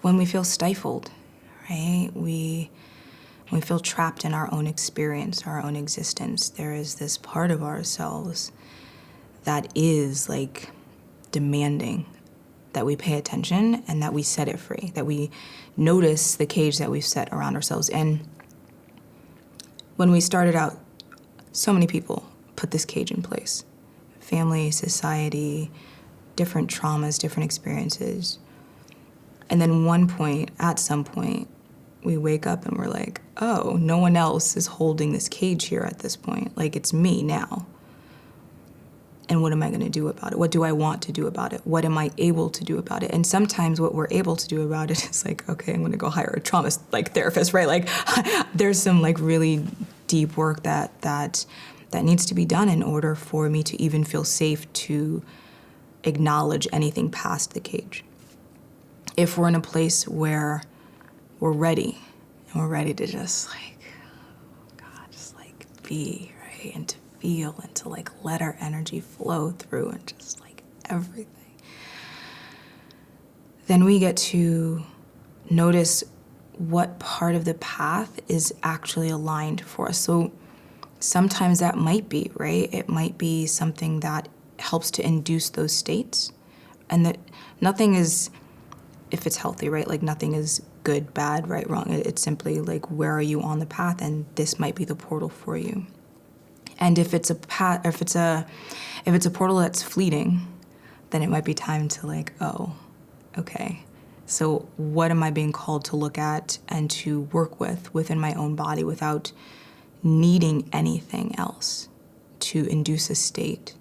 when we feel stifled, right? When we feel trapped in our own experience, our own existence, there is this part of ourselves that is like demanding that we pay attention and that we set it free, that we notice the cage that we've set around ourselves. And when we started out, so many people put this cage in place. Family, society, different traumas, different experiences. And then at some point, we wake up and we're like, oh, no one else is holding this cage here at this point. Like, it's me now. And what am I gonna do about it? What do I want to do about it? What am I able to do about it? And sometimes what we're able to do about it is like, okay, I'm gonna go hire a trauma therapist, right? Like, there's some like really deep work that needs to be done in order for me to even feel safe to acknowledge anything past the cage. If we're in a place where we're ready, and we're ready to just like, God, just like be, right? And to feel and to like let our energy flow through and just like everything. Then we get to notice what part of the path is actually aligned for us. So sometimes that might be, right? It might be something that helps to induce those states, and that nothing is, if it's healthy, right? Like nothing is good, bad, right, wrong. It's simply like, where are you on the path? And this might be the portal for you. And if it's a portal that's fleeting, then it might be time to like, oh, okay. So what am I being called to look at and to work with within my own body without needing anything else to induce a state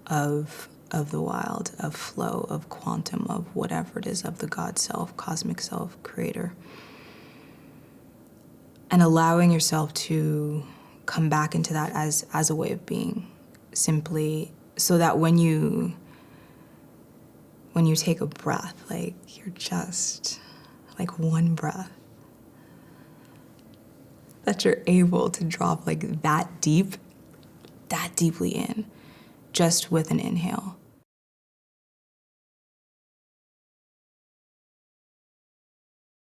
of the wild, of flow, of quantum, of whatever it is, of the God self, cosmic self, creator. And allowing yourself to come back into that as a way of being, simply so that when you take a breath, like you're just like one breath, that you're able to drop like that deeply in just with an inhale.